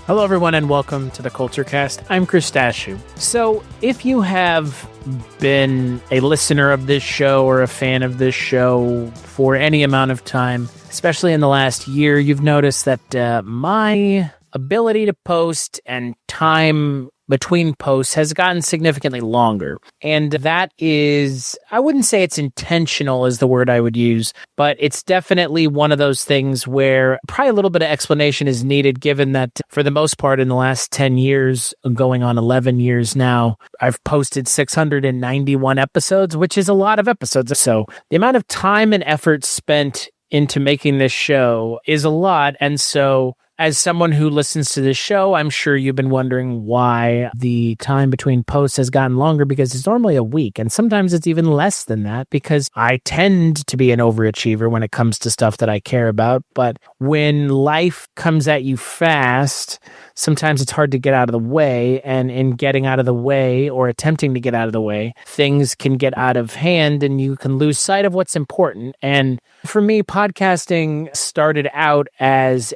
Hello, everyone, and welcome to the Kulturecast. I'm Chris Stachiw. So, if you have been a listener of this show or a fan of this show for any amount of time, especially in the last year, you've noticed that my ability to post and time between posts has gotten significantly longer. And that is, I wouldn't say it's intentional is the word I would use, but it's definitely one of those things where probably a little bit of explanation is needed, given that for the most part in the last 10 years, going on 11 years now, I've posted 691 episodes, which is a lot of episodes. So the amount of time and effort spent into making this show is a lot. And so as someone who listens to this show, I'm sure you've been wondering why the time between posts has gotten longer, because it's normally a week, and sometimes it's even less than that because I tend to be an overachiever when it comes to stuff that I care about. But when life comes at you fast, sometimes it's hard to get out of the way, and in getting out of the way or attempting to get out of the way, things can get out of hand and you can lose sight of what's important. And for me, podcasting started out as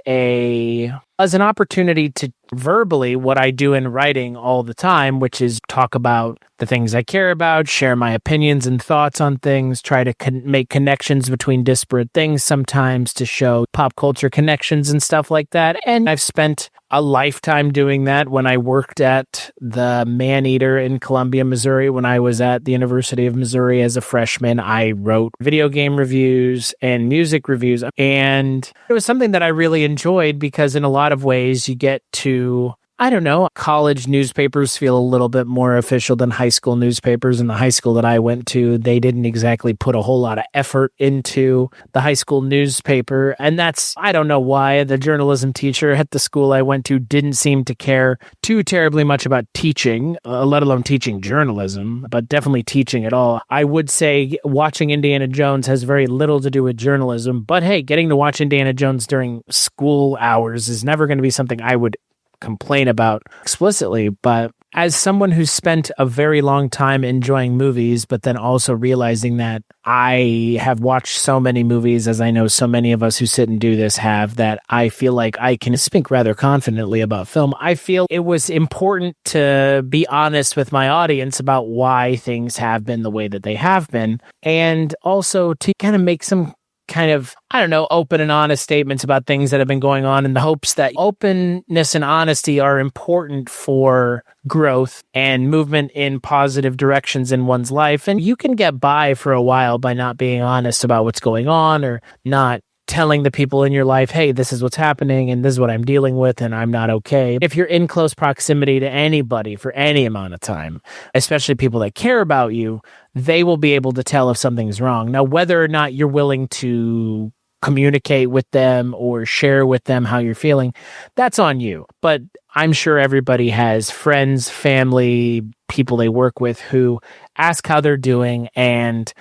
an opportunity to verbally what I do in writing all the time, which is talk about the things I care about, share my opinions and thoughts on things, try to make connections between disparate things sometimes to show pop culture connections and stuff like that. And I've spent a lifetime doing that. When I worked at the Maneater in Columbia, Missouri, when I was at the University of Missouri as a freshman, I wrote video game reviews and music reviews. And it was something that I really enjoyed because in a lot of ways you get to, I don't know, college newspapers feel a little bit more official than high school newspapers. In the high school that I went to, they didn't exactly put a whole lot of effort into the high school newspaper. And that's, I don't know why, the journalism teacher at the school I went to didn't seem to care too terribly much about teaching, let alone teaching journalism, but definitely teaching at all. I would say watching Indiana Jones has very little to do with journalism, but hey, getting to watch Indiana Jones during school hours is never going to be something I would complain about explicitly. But as someone who's spent a very long time enjoying movies, but then also realizing that I have watched so many movies, as I know so many of us who sit and do this have, that I feel like I can speak rather confidently about film. I feel it was important to be honest with my audience about why things have been the way that they have been, and also to kind of make some kind of, I don't know, open and honest statements about things that have been going on, in the hopes that openness and honesty are important for growth and movement in positive directions in one's life. And you can get by for a while by not being honest about what's going on, or not telling the people in your life, hey, this is what's happening and this is what I'm dealing with and I'm not okay. If you're in close proximity to anybody for any amount of time, especially people that care about you, they will be able to tell if something's wrong. Now, whether or not you're willing to communicate with them or share with them how you're feeling, that's on you. But I'm sure everybody has friends, family, people they work with who ask how they're doing and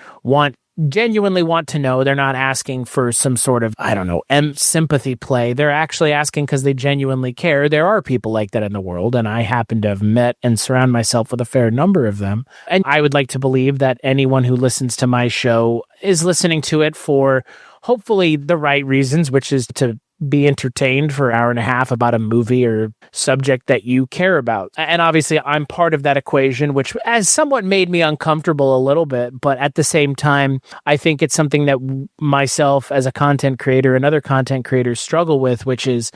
genuinely want to know. They're not asking for some sort of, I don't know, sympathy play. They're actually asking because they genuinely care. There are people like that in the world, and I happen to have met and surround myself with a fair number of them. And I would like to believe that anyone who listens to my show is listening to it for hopefully the right reasons, which is to be entertained for an hour and a half about a movie or subject that you care about. And obviously I'm part of that equation, which has somewhat made me uncomfortable a little bit, but at the same time, I think it's something that myself as a content creator and other content creators struggle with, which is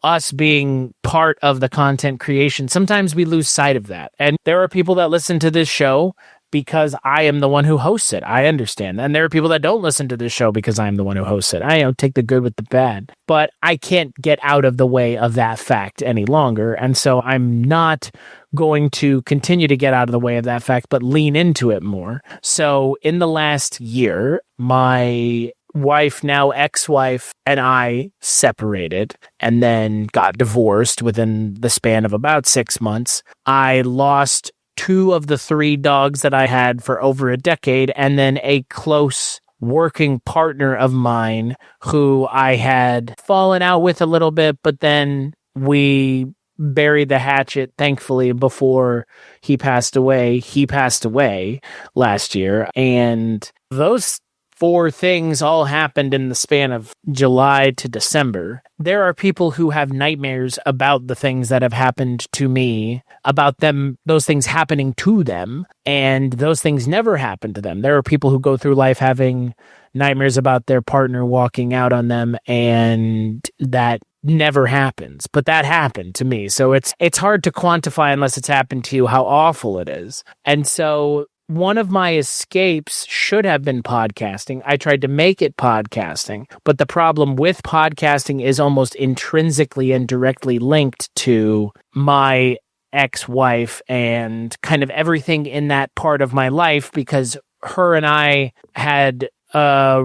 us being part of the content creation. Sometimes we lose sight of that. And there are people that listen to this show because I am the one who hosts it. I understand. And there are people that don't listen to this show because I'm the one who hosts it. I take the good with the bad, but I can't get out of the way of that fact any longer. And so I'm not going to continue to get out of the way of that fact, but lean into it more. So in the last year, my wife, now ex-wife, and I separated and then got divorced within the span of about 6 months. I lost 2 of the 3 dogs that I had for over a decade, and then a close working partner of mine who I had fallen out with a little bit, but then we buried the hatchet, thankfully, before he passed away. He passed away last year, and those 4 things all happened in the span of July to December. There are people who have nightmares about the things that have happened to me, about them, those things happening to them, and those things never happened to them. There are people who go through life having nightmares about their partner walking out on them, and that never happens, but that happened to me. So it's hard to quantify unless it's happened to you how awful it is. And so one of my escapes should have been podcasting. I tried to make it podcasting, but the problem with podcasting is almost intrinsically and directly linked to my ex-wife and kind of everything in that part of my life, because her and I had a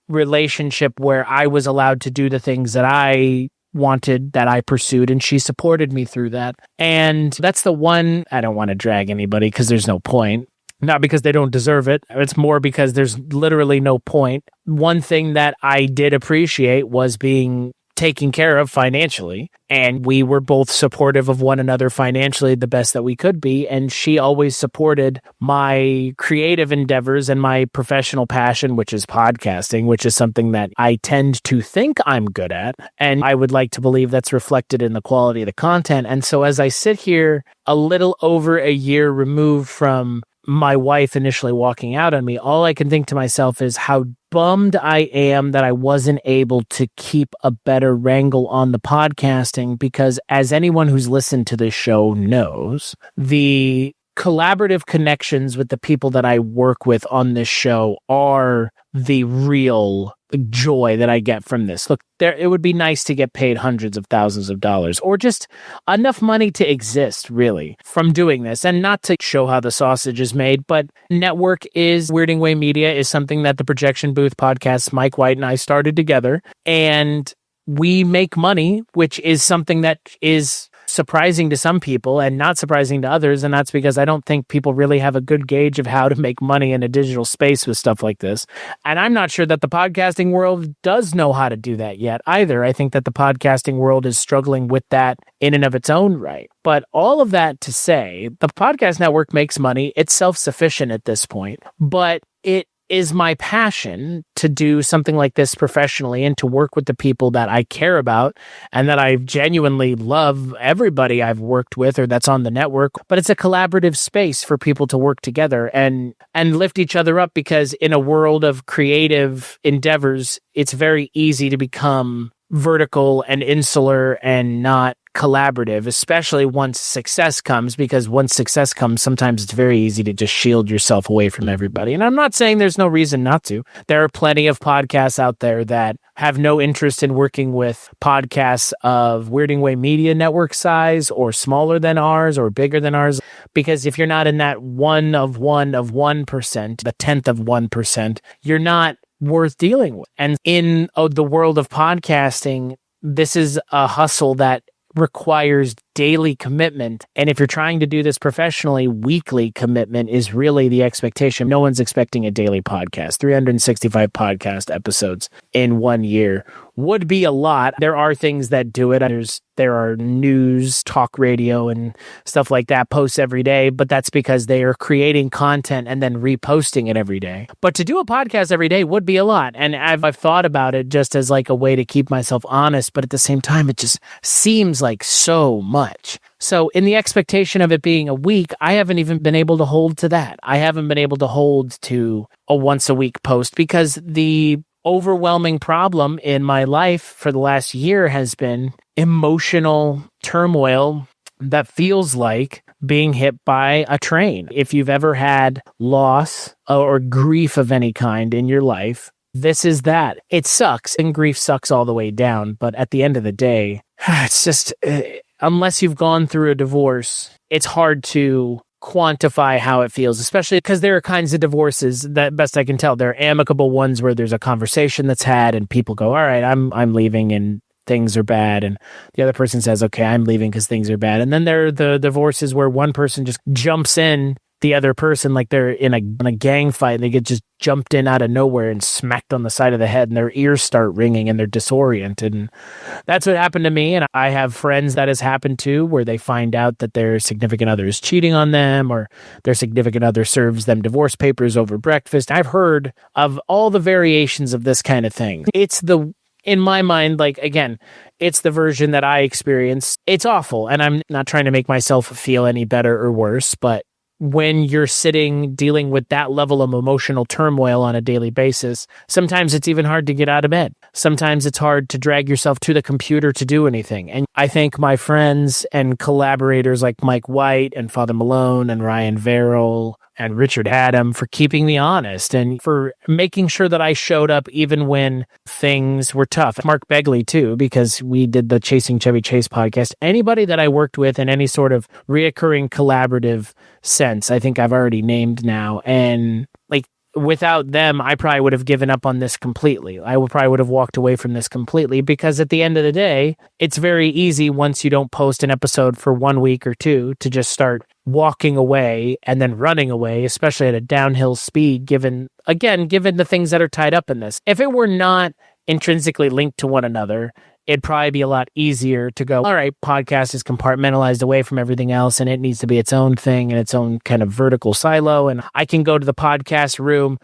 relationship where I was allowed to do the things that I wanted, that I pursued, and she supported me through that. And that's the one, I don't want to drag anybody because there's no point. Not because they don't deserve it. It's more because there's literally no point. One thing that I did appreciate was being taken care of financially, and we were both supportive of one another financially the best that we could be, and she always supported my creative endeavors and my professional passion, which is podcasting, which is something that I tend to think I'm good at, and I would like to believe that's reflected in the quality of the content. And so as I sit here a little over a year removed from my wife initially walking out on me, all I can think to myself is how bummed I am that I wasn't able to keep a better wrangle on the podcasting, because as anyone who's listened to this show knows, the collaborative connections with the people that I work with on this show are the real joy that I get from this. Look, it would be nice to get paid hundreds of thousands of dollars, or just enough money to exist, really, from doing this. And not to show how the sausage is made, but Weirding Way Media is something that the Projection Booth podcast, Mike White and I started together, and we make money, which is something that is surprising to some people and not surprising to others. And that's because I don't think people really have a good gauge of how to make money in a digital space with stuff like this. And I'm not sure that the podcasting world does know how to do that yet either. I think that the podcasting world is struggling with that in and of its own right. But all of that to say, the podcast network makes money. It's self-sufficient at this point, but it is my passion to do something like this professionally and to work with the people that I care about and that I genuinely love. Everybody I've worked with or that's on the network, but it's a collaborative space for people to work together and lift each other up, because in a world of creative endeavors, it's very easy to become vertical and insular and not collaborative, especially once success comes, because once success comes, sometimes it's very easy to just shield yourself away from everybody. And I'm not saying there's no reason not to. There are plenty of podcasts out there that have no interest in working with podcasts of Weirding Way Media network size or smaller than ours or bigger than ours, because if you're not in that 1 of 1%, the 10th of 1%, you're not worth dealing with. And in the world of podcasting, this is a hustle that requires daily commitment. And if you're trying to do this professionally, weekly commitment is really the expectation. No one's expecting a daily podcast. 365 podcast episodes in 1 year would be a lot. There are things that do it. There are news, talk radio, and stuff like that posts every day, but that's because they are creating content and then reposting it every day. But to do a podcast every day would be a lot. And I've thought about it just as like a way to keep myself honest, but at the same time, it just seems like so much. So in the expectation of it being a week, I haven't even been able to hold to that. I haven't been able to hold to a once a week post, because the overwhelming problem in my life for the last year has been emotional turmoil that feels like being hit by a train. If you've ever had loss or grief of any kind in your life, this is that. It sucks, and grief sucks all the way down. But at the end of the day, it's just, unless you've gone through a divorce, it's hard to quantify how it feels, especially because there are kinds of divorces that, best I can tell, there are amicable ones where there's a conversation that's had and people go, all right, I'm leaving and things are bad, and the other person says, okay, I'm leaving because things are bad. And then there are the divorces where one person just jumps in the other person like they're in a gang fight and they get just jumped in out of nowhere and smacked on the side of the head and their ears start ringing and they're disoriented. And that's what happened to me. And I have friends that has happened to where they find out that their significant other is cheating on them or their significant other serves them divorce papers over breakfast. I've heard of all the variations of this kind of thing. In my mind, like, again, it's the version that I experience. It's awful. And I'm not trying to make myself feel any better or worse, but when you're dealing with that level of emotional turmoil on a daily basis, sometimes it's even hard to get out of bed. Sometimes it's hard to drag yourself to the computer to do anything. And I thank my friends and collaborators like Mike White and Father Malone and Ryan Verrill and Richard Adam for keeping me honest and for making sure that I showed up even when things were tough. Mark Begley, too, because we did the Chasing Chevy Chase podcast. Anybody that I worked with in any sort of reoccurring collaborative sense, I think I've already named now. And like, without them, I probably would have given up on this completely. Probably would have walked away from this completely because at the end of the day, it's very easy once you don't post an episode for 1 week or two to just start walking away and then running away, especially at a downhill speed, given the things that are tied up in this. If it were not intrinsically linked to one another, it'd probably be a lot easier to go, all right, podcast is compartmentalized away from everything else and it needs to be its own thing and its own kind of vertical silo. And I can go to the podcast room,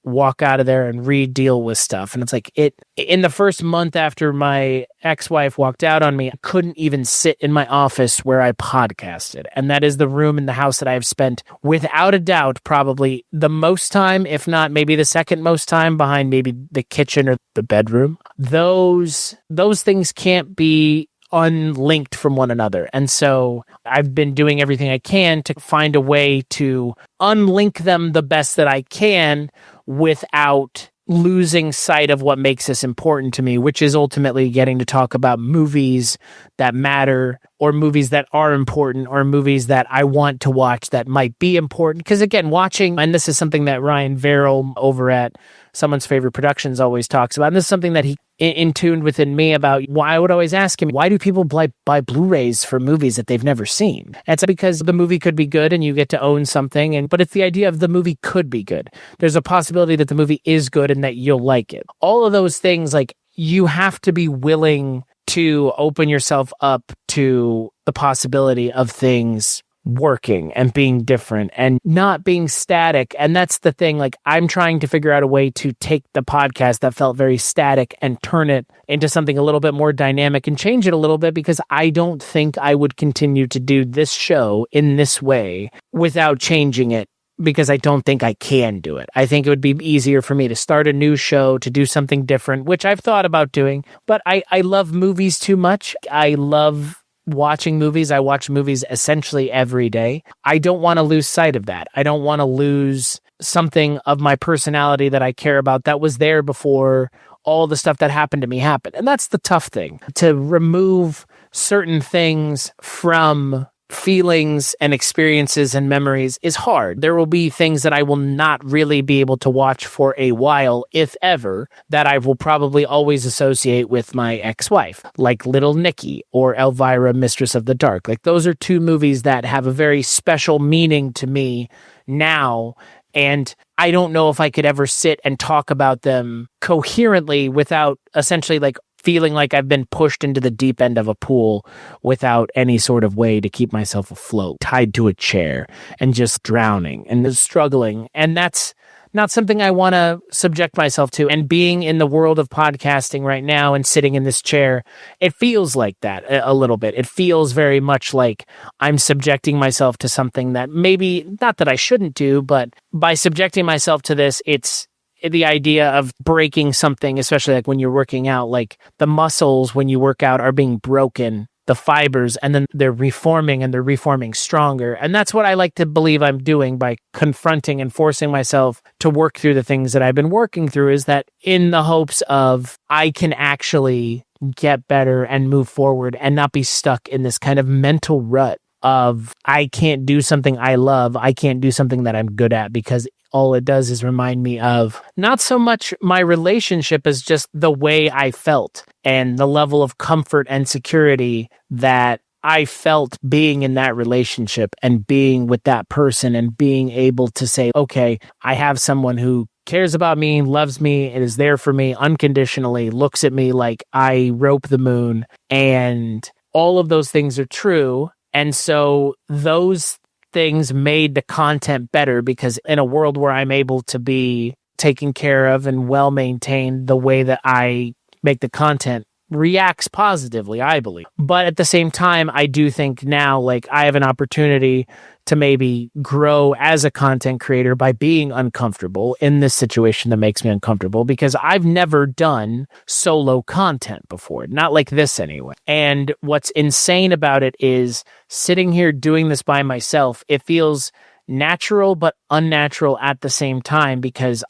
walk out of there and deal with stuff. And it's like in the first month after my ex-wife walked out on me, I couldn't even sit in my office where I podcasted. And that is the room in the house that I've spent without a doubt, probably the most time, if not maybe the second most time behind maybe the kitchen or the bedroom. Those things can't be unlinked from one another. And so I've been doing everything I can to find a way to unlink them the best that I can without losing sight of what makes this important to me, which is ultimately getting to talk about movies that matter or movies that are important or movies that I want to watch that might be important. Because again, watching, and this is something that Ryan Verrill over at Someone's Favorite Productions always talks about, and this is something that he in tuned within me about. Why I would always ask him, why do people buy Blu-rays for movies that they've never seen? And it's because the movie could be good and you get to own something, but it's the idea of the movie could be good. There's a possibility that the movie is good and that you'll like it. All of those things, like, you have to be willing to open yourself up to the possibility of things working and being different and not being static. And that's the thing. Like, I'm trying to figure out a way to take the podcast that felt very static and turn it into something a little bit more dynamic and change it a little bit, because I don't think I would continue to do this show in this way without changing it, because I don't think I can do it. I think it would be easier for me to start a new show, to do something different, which I've thought about doing, but I love movies too much. I love watching movies. I watch movies essentially every day. I don't want to lose sight of that. I don't want to lose something of my personality that I care about that was there before all the stuff that happened to me happened. And that's the tough thing. To remove certain things from feelings and experiences and memories is hard. There will be things that I will not really be able to watch for a while, if ever, that I will probably always associate with my ex-wife, like Little Nicky or Elvira, Mistress of the Dark. Like, those are two movies that have a very special meaning to me now, and I don't know if I could ever sit and talk about them coherently without essentially like feeling like I've been pushed into the deep end of a pool without any sort of way to keep myself afloat, tied to a chair and just drowning and struggling. And that's not something I want to subject myself to. And being in the world of podcasting right now and sitting in this chair, it feels like that a little bit. It feels very much like I'm subjecting myself to something that maybe not that I shouldn't do, but by subjecting myself to this, it's the idea of breaking something, especially like when you're working out, like the muscles when you work out are being broken, the fibers, and then they're reforming and they're reforming stronger. And that's what I like to believe I'm doing by confronting and forcing myself to work through the things that I've been working through, is that in the hopes of I can actually get better and move forward and not be stuck in this kind of mental rut of I can't do something I love, I can't do something that I'm good at, because all it does is remind me of not so much my relationship as just the way I felt and the level of comfort and security that I felt being in that relationship and being with that person and being able to say, okay, I have someone who cares about me, loves me, and is there for me unconditionally, looks at me like I rope the moon, and all of those things are true. And so those things made the content better, because in a world where I'm able to be taken care of and well maintained, the way that I make the content reacts positively, I believe. But at the same time, I do think now, like, I have an opportunity to maybe grow as a content creator by being uncomfortable in this situation that makes me uncomfortable, because I've never done solo content before, not like this anyway. And what's insane about it is sitting here doing this by myself, it feels natural but unnatural at the same time, because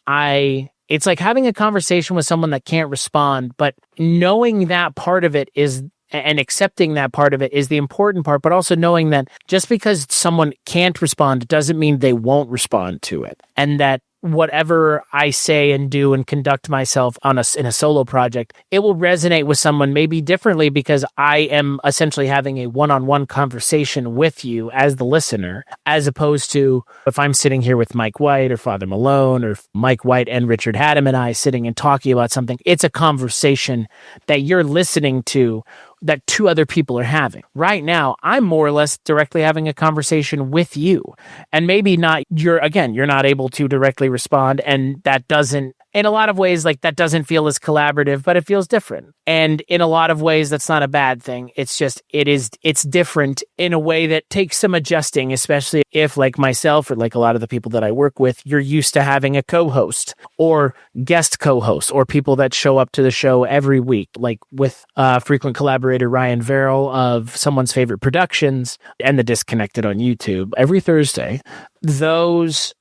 it's like having a conversation with someone that can't respond, but knowing that part of it is, and accepting that part of it is the important part, but also knowing that just because someone can't respond doesn't mean they won't respond to it. And that whatever I say and do and conduct myself in a solo project, it will resonate with someone maybe differently, because I am essentially having a one-on-one conversation with you as the listener, as opposed to if I'm sitting here with Mike White or Father Malone, or Mike White and Richard Hatem and I sitting and talking about something. It's a conversation that you're listening to, that two other people are having. Right now, I'm more or less directly having a conversation with you. And maybe not, you're not able to directly respond, and that doesn't, in a lot of ways, like, that doesn't feel as collaborative, but it feels different. And in a lot of ways, that's not a bad thing. It's just, it's different in a way that takes some adjusting, especially if, like myself, or like a lot of the people that I work with, you're used to having a co-host or guest co-host, or people that show up to the show every week, like with frequent collaborator Ryan Verrill of Someone's Favorite Productions and The Disconnected on YouTube every Thursday. Those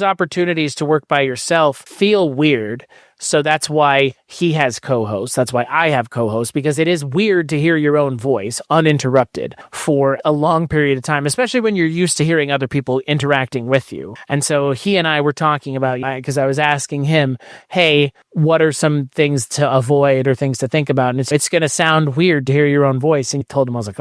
opportunities to work by yourself feel weird. So that's why he has co-hosts. That's why I have co-hosts, because it is weird to hear your own voice uninterrupted for a long period of time, especially when you're used to hearing other people interacting with you. And so he and I were talking about, because I was asking him, hey, what are some things to avoid or things to think about? And it's going to sound weird to hear your own voice. And he told him, I was like,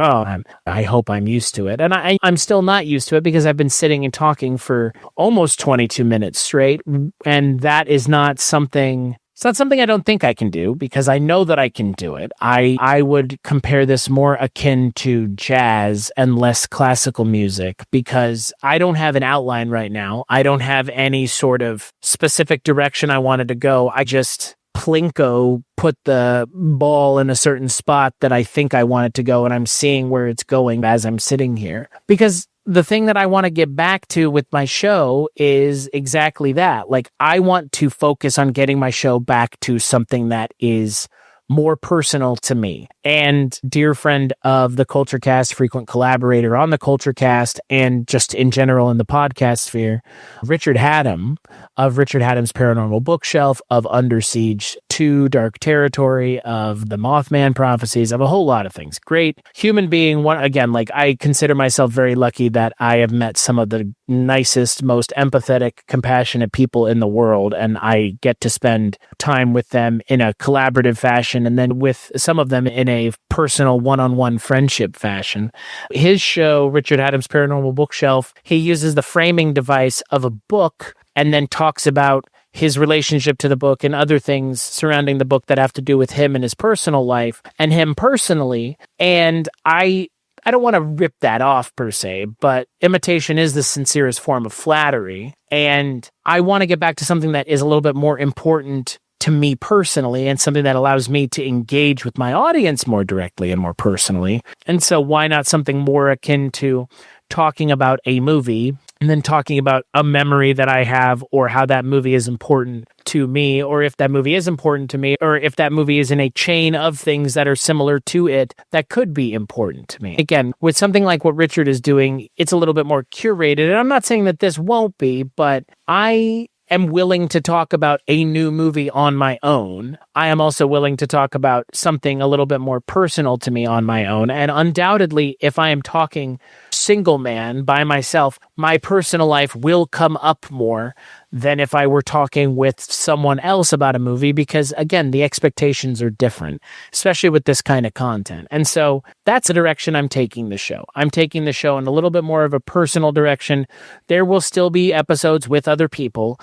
I hope I'm used to it. And I'm still not used to it, because I've been sitting and talking for almost 22 minutes straight. And that is not something... It's not something I don't think I can do, because I know that I can do it. I would compare this more akin to jazz and less classical music, because I don't have an outline right now. I don't have any sort of specific direction I wanted to go. I just plinko put the ball in a certain spot that I think I want it to go, and I'm seeing where it's going as I'm sitting here. Because the thing that I want to get back to with my show is exactly that. Like, I want to focus on getting my show back to something that is more personal to me. And dear friend of the Kulturecast, frequent collaborator on the Kulturecast, and just in general in the podcast sphere, Richard Hatem of Richard Hatem's Paranormal Bookshelf, of Under Siege 2, Dark Territory, of the Mothman Prophecies, of a whole lot of things. Great human being. I consider myself very lucky that I have met some of the nicest, most empathetic, compassionate people in the world, and I get to spend time with them in a collaborative fashion, and then with some of them in a personal one-on-one friendship fashion. His show, Richard Hatem's Paranormal Bookshelf, he uses the framing device of a book and then talks about his relationship to the book and other things surrounding the book that have to do with him and his personal life and him personally. And I don't want to rip that off per se, but imitation is the sincerest form of flattery. And I want to get back to something that is a little bit more important to me personally, and something that allows me to engage with my audience more directly and more personally. And so why not something more akin to talking about a movie and then talking about a memory that I have, or how that movie is important to me, or if that movie is important to me, or if that movie is in a chain of things that are similar to it that could be important to me. Again, with something like what Richard is doing, it's a little bit more curated. And I'm not saying that this won't be, but I am willing to talk about a new movie on my own. I am also willing to talk about something a little bit more personal to me on my own. And undoubtedly, if I am talking single man by myself, my personal life will come up more than if I were talking with someone else about a movie, because again, the expectations are different, especially with this kind of content. And so that's the direction I'm taking the show. I'm taking the show in a little bit more of a personal direction. There will still be episodes with other people.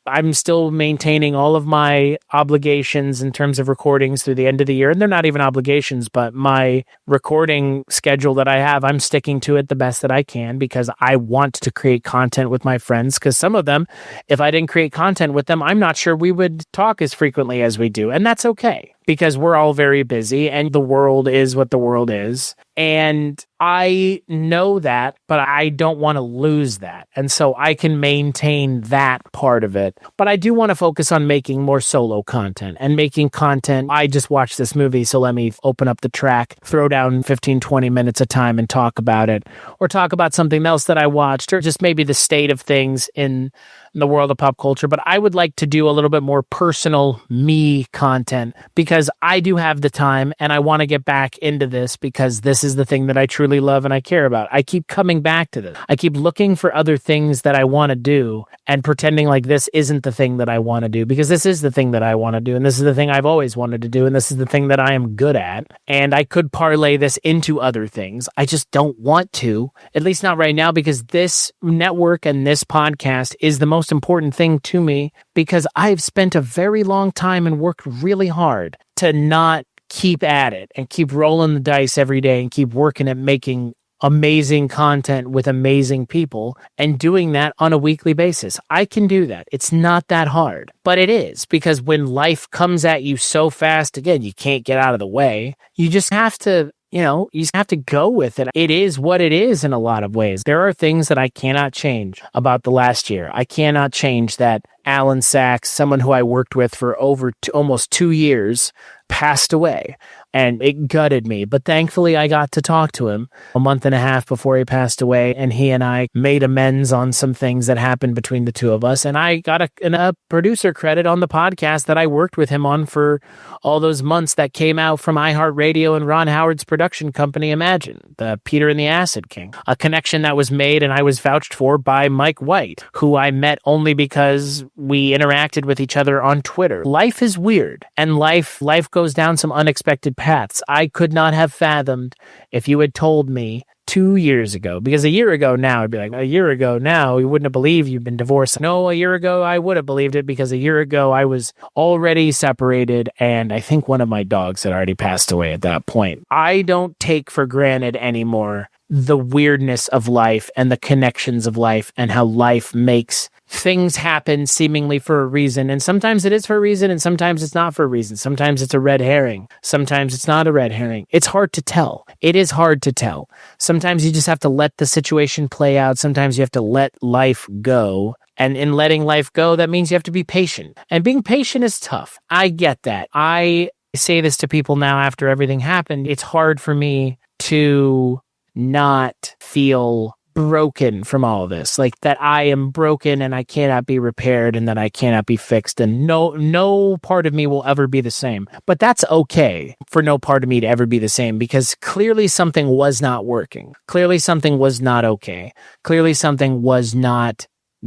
I'm still maintaining all of my obligations in terms of recordings through the end of the year. And they're not even obligations, but my recording schedule that I have, I'm sticking to it the best that I can, because I want to create content with my friends. Because some of them, if I didn't create content with them, I'm not sure we would talk as frequently as we do. And that's okay, because we're all very busy and the world is what the world is. And I know that, but I don't want to lose that. And so I can maintain that part of it. But I do want to focus on making more solo content and making content. I just watched this movie, so let me open up the track, throw down 15, 20 minutes of time and talk about it, or talk about something else that I watched, or just maybe the state of things in the world of pop culture. But I would like to do a little bit more personal me content, because I do have the time and I want to get back into this, because this is the thing that I truly love and I care about. I keep coming back to this. I keep looking for other things that I want to do and pretending like this isn't the thing that I want to do, because this is the thing that I want to do. And this is the thing I've always wanted to do. And this is the thing that I am good at. And I could parlay this into other things. I just don't want to, at least not right now, because this network and this podcast is the most important thing to me, because I've spent a very long time and worked really hard to not keep at it and keep rolling the dice every day and keep working at making amazing content with amazing people and doing that on a weekly basis. I can do that. It's not that hard, but it is, because when life comes at you so fast, again, you can't get out of the way. You just have to you just have to go with it. It is what it is in a lot of ways. There are things that I cannot change about the last year. I cannot change that Alan Sachs, someone who I worked with for almost 2 years, passed away. And it gutted me. But thankfully, I got to talk to him a month and a half before he passed away. And he and I made amends on some things that happened between the two of us. And I got a producer credit on the podcast that I worked with him on for all those months that came out from iHeartRadio and Ron Howard's production company, Imagine, the Peter and the Acid King. A connection that was made and I was vouched for by Mike White, who I met only because we interacted with each other on Twitter. Life is weird, and life goes down some unexpected paths I could not have fathomed if you had told me 2 years ago. Because a year ago now, I'd be like, a year ago now, you wouldn't have believed you've been divorced. No, a year ago, I would have believed it, because a year ago, I was already separated, and I think one of my dogs had already passed away at that point. I don't take for granted anymore the weirdness of life and the connections of life and how life makes things happen seemingly for a reason. And sometimes it is for a reason, and sometimes it's not for a reason. Sometimes it's a red herring. Sometimes it's not a red herring. It's hard to tell. It is hard to tell. Sometimes you just have to let the situation play out. Sometimes you have to let life go. And in letting life go, that means you have to be patient. And being patient is tough. I get that. I say this to people now after everything happened. It's hard for me to not feel broken from all of this, like that I am broken and I cannot be repaired and that I cannot be fixed, and no part of me will ever be the same. But that's okay for no part of me to ever be the same, because clearly something was not working. Clearly something was not okay. Clearly something was not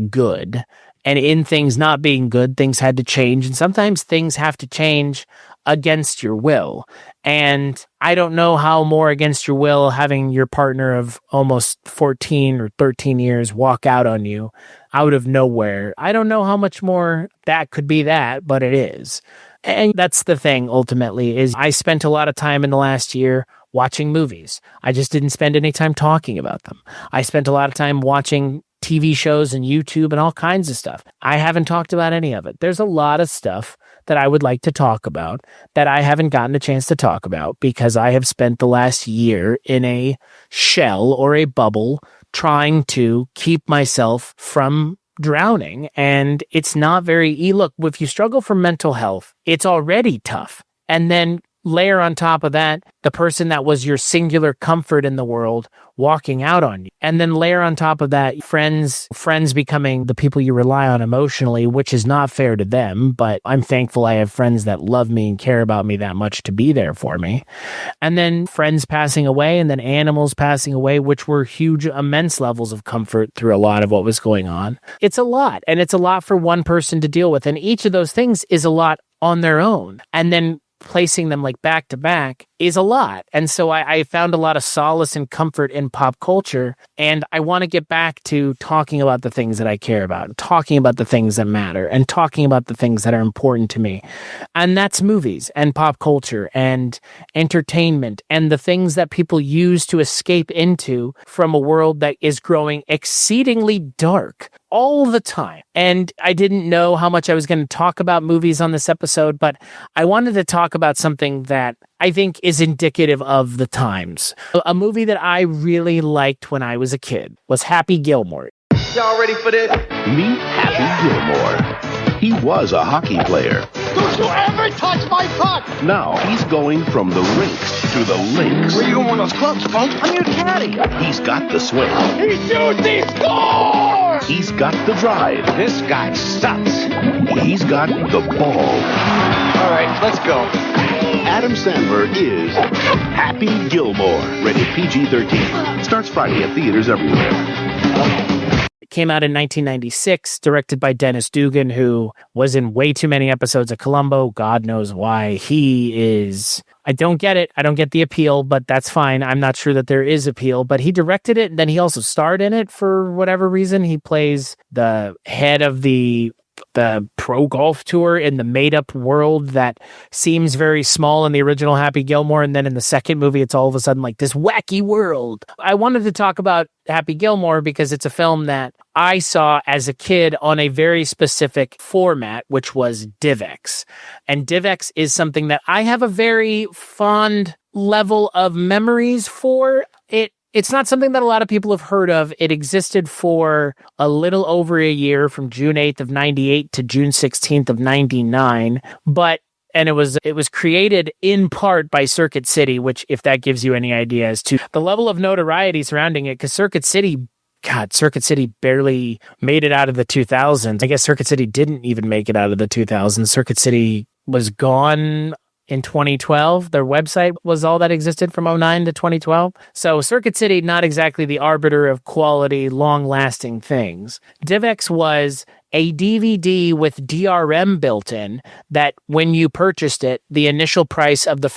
good. And in things not being good, things had to change. And sometimes things have to change against your will. And I don't know how more against your will having your partner of almost 14 or 13 years walk out on you out of nowhere. I don't know how much more that could be that, but it is. And that's the thing, ultimately, is I spent a lot of time in the last year watching movies. I just didn't spend any time talking about them. I spent a lot of time watching TV shows and YouTube and all kinds of stuff. I haven't talked about any of it. There's a lot of stuff that I would like to talk about that I haven't gotten a chance to talk about, because I have spent the last year in a shell or a bubble trying to keep myself from drowning. And it's not very look, if you struggle for mental health, it's already tough. And then layer on top of that the person that was your singular comfort in the world walking out on you. And then layer on top of that friends becoming the people you rely on emotionally, which is not fair to them, but I'm thankful I have friends that love me and care about me that much to be there for me. And then friends passing away, and then animals passing away, which were huge, immense levels of comfort through a lot of what was going on. It's a lot, and it's a lot for one person to deal with. And each of those things is a lot on their own. And then placing them like back to back is a lot. And so I found a lot of solace and comfort in pop culture. And I want to get back to talking about the things that I care about, talking about the things that matter, and talking about the things that are important to me. And that's movies and pop culture and entertainment and the things that people use to escape into from a world that is growing exceedingly dark all the time. And I didn't know how much I was going to talk about movies on this episode, but I wanted to talk about something that I think is indicative of the times. A movie that I really liked when I was a kid was Happy Gilmore. Y'all ready for this? Meet Happy Gilmore. He was a hockey player. Don't you ever touch my puck! Now he's going from the rinks to the links. Where you going with those clubs, Punk? I'm your caddy. He's got the swing. He shoots, he scores! He's got the drive. This guy sucks. He's got the ball. All right, let's go. Adam Sandler is Happy Gilmore. Rated PG-13. Starts Friday at theaters everywhere. It came out in 1996, directed by Dennis Dugan, who was in way too many episodes of Columbo. God knows why. I don't get it. I don't get the appeal, but that's fine. I'm not sure that there is appeal, but he directed it, and then he also starred in it for whatever reason. He plays the head of the pro golf tour in the made-up world that seems very small in the original Happy Gilmore, and then in the second movie, it's all of a sudden like this wacky world. I wanted to talk about Happy Gilmore because it's a film that I saw as a kid on a very specific format, which was DivX. And DivX is something that I have a very fond level of memories for. It's not something that a lot of people have heard of. It existed for a little over a year, from June 8th of 98 to June 16th of 99. And it was created in part by Circuit City, which, if that gives you any idea as to the level of notoriety surrounding it, because Circuit City barely made it out of the 2000s. I guess Circuit City didn't even make it out of the 2000s. Circuit City was gone in 2012. Their website was all that existed from 2009 to 2012. So Circuit City, not exactly the arbiter of quality, long-lasting things. DivX was a DVD with DRM built in that when you purchased it, the initial price of the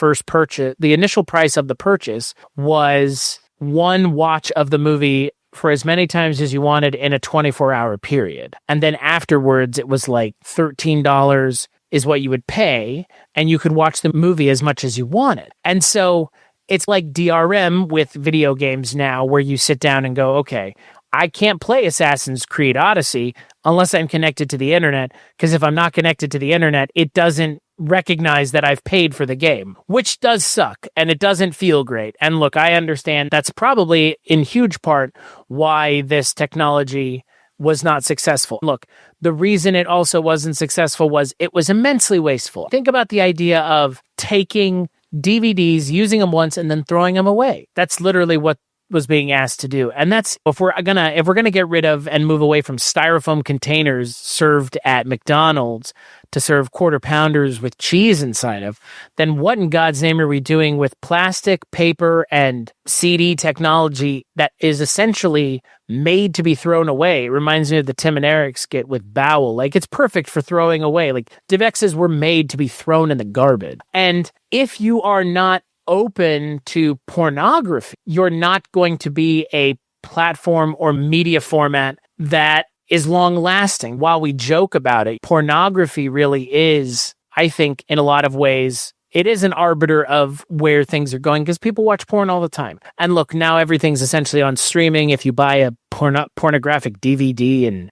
purchase was one watch of the movie for as many times as you wanted in a 24-hour period. And then afterwards, it was like $13 is what you would pay, and you could watch the movie as much as you wanted. And so it's like DRM with video games now, where you sit down and go, okay, I can't play Assassin's Creed Odyssey unless I'm connected to the internet, because if I'm not connected to the internet, it doesn't recognize that I've paid for the game, which does suck, and it doesn't feel great. And look, I understand that's probably in huge part why this technology was not successful. Look, the reason it also wasn't successful was it was immensely wasteful. Think about the idea of taking DVDs, using them once, and then throwing them away. That's literally what was being asked to do. And that's, if we're gonna get rid of and move away from styrofoam containers served at McDonald's to serve quarter pounders with cheese inside of, then what in God's name are we doing with plastic, paper, and CD technology that is essentially made to be thrown away? It reminds me of the Tim and Eric skit with Bowel. Like, it's perfect for throwing away. Like, DivXs were made to be thrown in the garbage. And if you are not open to pornography, you're not going to be a platform or media format that is long lasting. While we joke about it, pornography really is, I think, in a lot of ways, it is an arbiter of where things are going, because people watch porn all the time. And look, now everything's essentially on streaming. If you buy a pornographic DVD in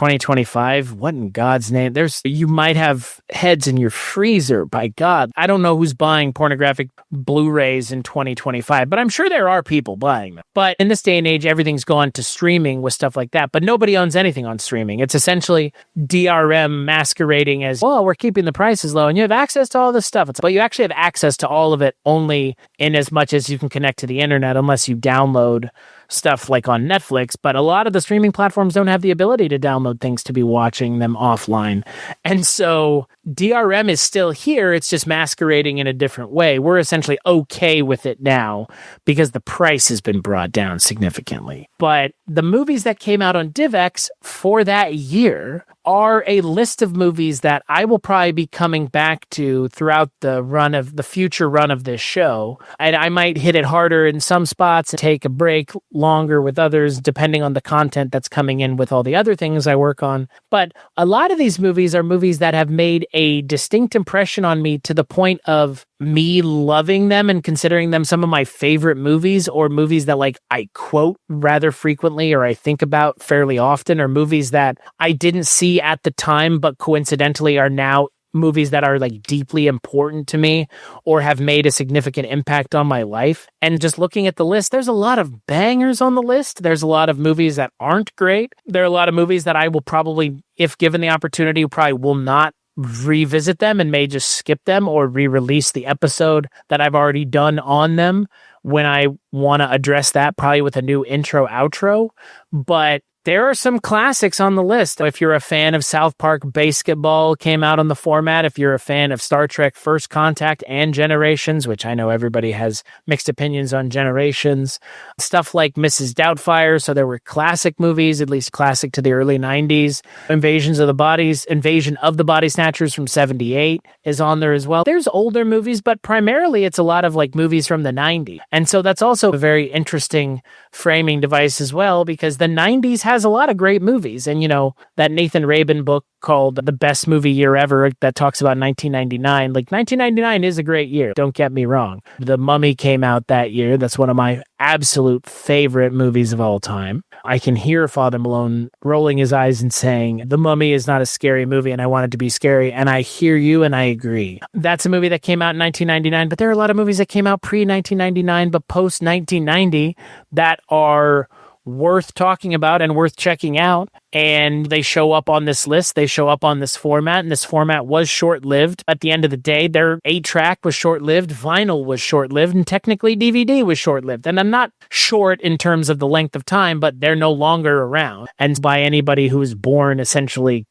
2025? What in God's name? You might have heads in your freezer, by God. I don't know who's buying pornographic Blu-rays in 2025, but I'm sure there are people buying them. But in this day and age, everything's gone to streaming with stuff like that, but nobody owns anything on streaming. It's essentially DRM masquerading as, well, we're keeping the prices low and you have access to all this stuff. But you actually have access to all of it only in as much as you can connect to the internet, unless you download stuff like on Netflix. But a lot of the streaming platforms don't have the ability to download things to be watching them offline. And so DRM is still here. It's just masquerading in a different way. We're essentially okay with it now because the price has been brought down significantly. But the movies that came out on DivX for that year are a list of movies that I will probably be coming back to throughout the future run of this show. And I might hit it harder in some spots and take a break longer with others, depending on the content that's coming in with all the other things I work on. But a lot of these movies are movies that have made a distinct impression on me to the point of me loving them and considering them some of my favorite movies, or movies that like I quote rather frequently or I think about fairly often, or movies that I didn't see at the time but coincidentally are now movies that are like deeply important to me or have made a significant impact on my life. And just looking at the list, there's a lot of bangers on the list. There's a lot of movies that aren't great. There are a lot of movies that I will probably, if given the opportunity, probably will not revisit them and may just skip them or re-release the episode that I've already done on them when I want to address that, probably with a new intro outro. But there are some classics on the list. If you're a fan of South Park Basketball, came out on the format. If you're a fan of Star Trek First Contact and Generations, which I know everybody has mixed opinions on Generations. Stuff like Mrs. Doubtfire. So there were classic movies, at least classic to the early 90s. Invasion of the Body Snatchers from 78 is on there as well. There's older movies, but primarily it's a lot of like movies from the 90s. And so that's also a very interesting framing device as well, because the 90s has a lot of great movies. And, you know, that Nathan Rabin book called The Best Movie Year Ever that talks about 1999. Like, 1999 is a great year. Don't get me wrong. The Mummy came out that year. That's one of my absolute favorite movies of all time. I can hear Father Malone rolling his eyes and saying, The Mummy is not a scary movie and I want it to be scary. And I hear you and I agree. That's a movie that came out in 1999, but there are a lot of movies that came out pre-1999 but post-1990 that are worth talking about and worth checking out. And they show up on this list. They show up on this format, and this format was short-lived. At the end of the day, their 8-track was short-lived, vinyl was short-lived, and technically DVD was short-lived. And I'm not short in terms of the length of time, but they're no longer around. And by anybody who was born essentially,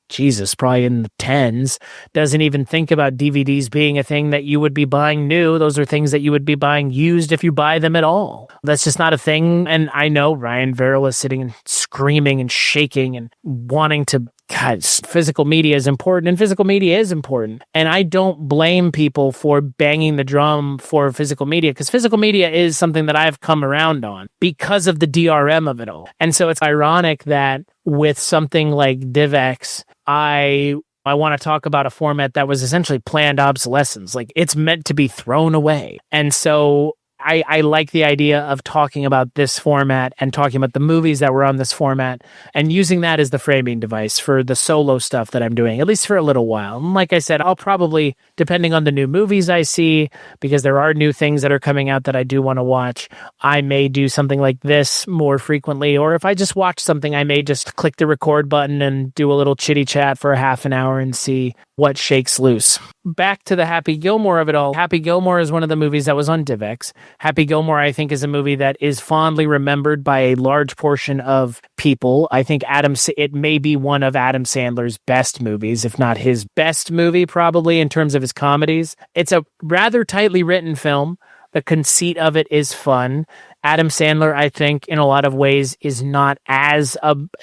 probably in the 10s, doesn't even think about DVDs being a thing that you would be buying new. Those are things that you would be buying used if you buy them at all. That's just not a thing. And I know Ryan Verrill is sitting and screaming and shaking and wanting to, God, physical media is important, and physical media is important. And I don't blame people for banging the drum for physical media, because physical media is something that I've come around on because of the DRM of it all. And so it's ironic that with something like DivX, I want to talk about a format that was essentially planned obsolescence. Like, it's meant to be thrown away. And so I like the idea of talking about this format and talking about the movies that were on this format and using that as the framing device for the solo stuff that I'm doing, at least for a little while. And like I said, I'll probably, depending on the new movies I see, because there are new things that are coming out that I do want to watch, I may do something like this more frequently. Or if I just watch something, I may just click the record button and do a little chitty chat for a half an hour and see what shakes loose. Back to the Happy Gilmore of it all. Happy Gilmore is one of the movies that was on DivX. Happy Gilmore, I think, is a movie that is fondly remembered by a large portion of people. I think it may be one of Adam Sandler's best movies, if not his best movie, probably, in terms of his comedies. It's a rather tightly written film. The conceit of it is fun. Adam Sandler, I think, in a lot of ways, is not at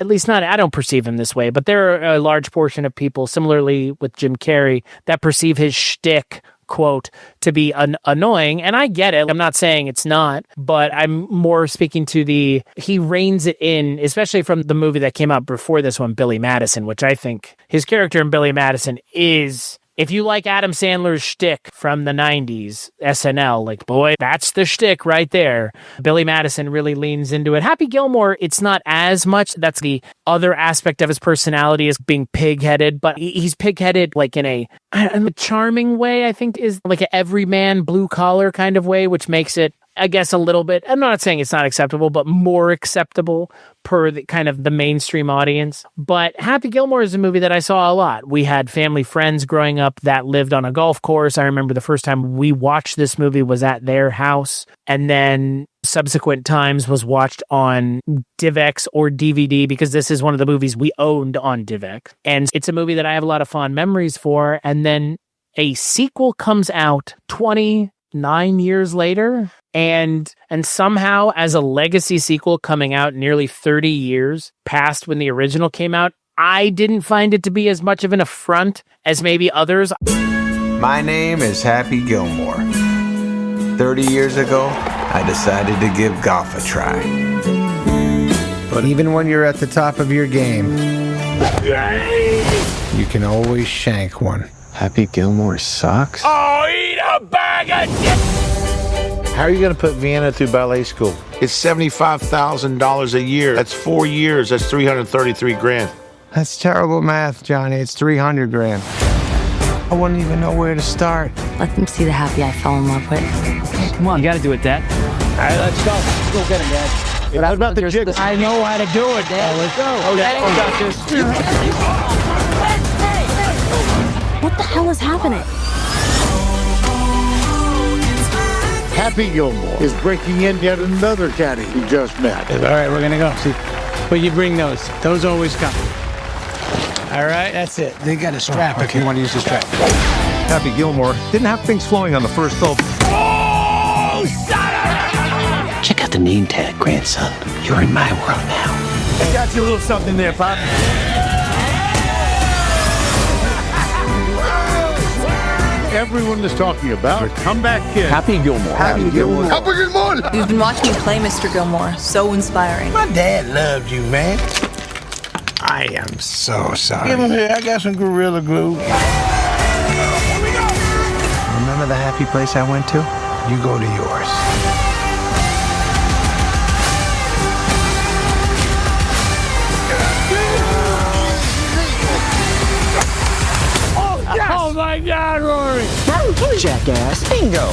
least not, I don't perceive him this way, but there are a large portion of people, similarly with Jim Carrey, that perceive his shtick, quote, to be annoying. And I get it. I'm not saying it's not, but I'm more speaking to he reins it in, especially from the movie that came out before this one, Billy Madison, which I think his character in Billy Madison is if you like Adam Sandler's shtick from the 90s, SNL, like, boy, that's the shtick right there. Billy Madison really leans into it. Happy Gilmore, it's not as much. That's the other aspect of his personality, is being pig-headed, but he's pig-headed like in a charming way, I think, is like an everyman blue-collar kind of way, which makes it, I guess, a little bit, I'm not saying it's not acceptable, but more acceptable per the kind of the mainstream audience. But Happy Gilmore is a movie that I saw a lot. We had family friends growing up that lived on a golf course. I remember the first time we watched this movie was at their house, and then subsequent times was watched on DivX or DVD, because this is one of the movies we owned on DivX. And it's a movie that I have a lot of fond memories for. And then a sequel comes out 29 years later. And somehow, as a legacy sequel coming out nearly 30 years past when the original came out, I didn't find it to be as much of an affront as maybe others. My name is Happy Gilmore. 30 years ago, I decided to give golf a try. But even when you're at the top of your game, you can always shank one. Happy Gilmore sucks? Oh, eat a bag of shit! How are you going to put Vienna through ballet school? It's $75,000 a year. That's 4 years. That's 333 grand. That's terrible math, Johnny. It's 300 grand. I wouldn't even know where to start. Let them see the Happy I fell in love with. Come on, you got to do it, Dad. All right, let's go. Let's go get him, Dad. But what about the jig? I know how to do it, Dad. Let's go. Oh, Dad. Oh, got this. What the hell is happening? Happy Gilmore is breaking in yet another caddy he just met. All right, we're going to go. See, but you bring those. Those always come. All right, that's it. They got a strap if you want to use the strap. Happy Gilmore didn't have things flowing on the first film. Oh, son of a... Check out the name tag, grandson. You're in my world now. I got you a little something there, Pop. Everyone is talking about a comeback kid. Happy Gilmore. Happy Gilmore. Happy Gilmore. We've been watching you play Mr. Gilmore. So inspiring. My dad loved you, man. I am so sorry. Give him here. I got some Gorilla Glue. Remember the happy place I went to? You go to yours. Oh, my God, Rory. Jackass. Bingo.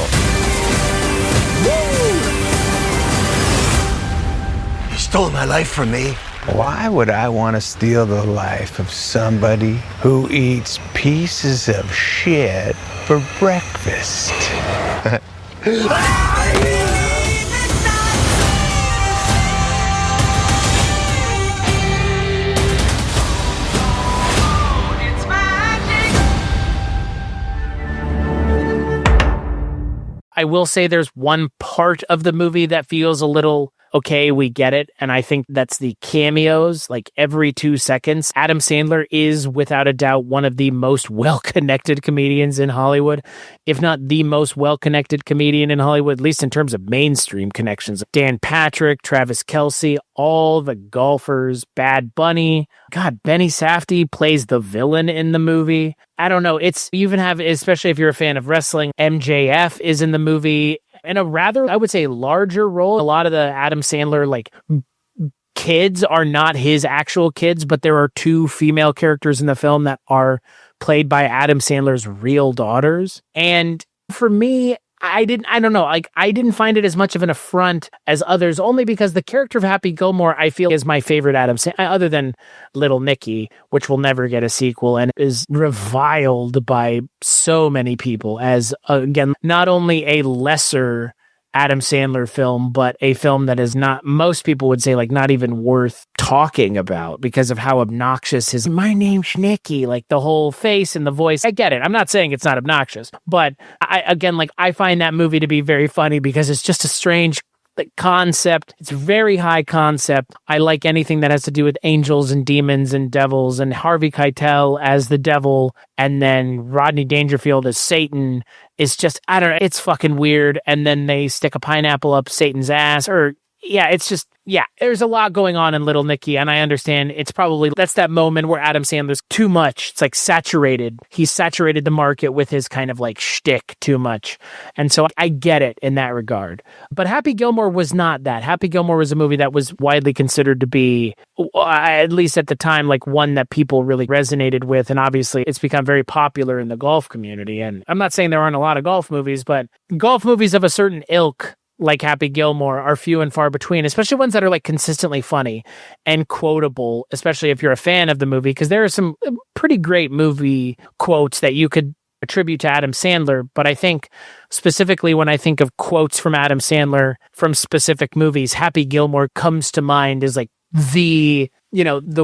You stole my life from me. Why would I want to steal the life of somebody who eats pieces of shit for breakfast? I will say there's one part of the movie that feels a little, okay, we get it. And I think that's the cameos, like every 2 seconds. Adam Sandler is, without a doubt, one of the most well-connected comedians in Hollywood, if not the most well-connected comedian in Hollywood, at least in terms of mainstream connections. Dan Patrick, Travis Kelce, all the golfers, Bad Bunny. God, Benny Safdie plays the villain in the movie. I don't know. You even have, especially if you're a fan of wrestling, MJF is in the movie in a rather, I would say, larger role. A lot of the Adam Sandler, like, kids are not his actual kids, but there are 2 female characters in the film that are played by Adam Sandler's real daughters. And for me, I don't know, like, I didn't find it as much of an affront as others, only because the character of Happy Gilmore, I feel, is my favorite Adam Sandler, other than Little Nicky, which will never get a sequel and is reviled by so many people as, again, not only a lesser Adam Sandler film, but a film that is not, most people would say, like, not even worth talking about because of how obnoxious his, my name's Nicky, like the whole face and the voice. I get it. I'm not saying it's not obnoxious, but I find that movie to be very funny because it's just a strange concept. It's very high concept. I like anything that has to do with angels and demons and devils, and Harvey Keitel as the devil and then Rodney Dangerfield as Satan. It's just, I don't know, it's fucking weird. And then they stick a pineapple up Satan's ass, or yeah, it's just, yeah, there's a lot going on in Little Nicky, and I understand it's probably, that's that moment where Adam Sandler's too much. It's like saturated. He's saturated the market with his kind of like shtick too much. And so I get it in that regard. But Happy Gilmore was not that. Happy Gilmore was a movie that was widely considered to be, at least at the time, like one that people really resonated with. And obviously it's become very popular in the golf community. And I'm not saying there aren't a lot of golf movies, but golf movies of a certain ilk like Happy Gilmore are few and far between, especially ones that are like consistently funny and quotable, especially if you're a fan of the movie, because there are some pretty great movie quotes that you could attribute to Adam Sandler. But I think specifically when I think of quotes from Adam Sandler from specific movies, Happy Gilmore comes to mind as like the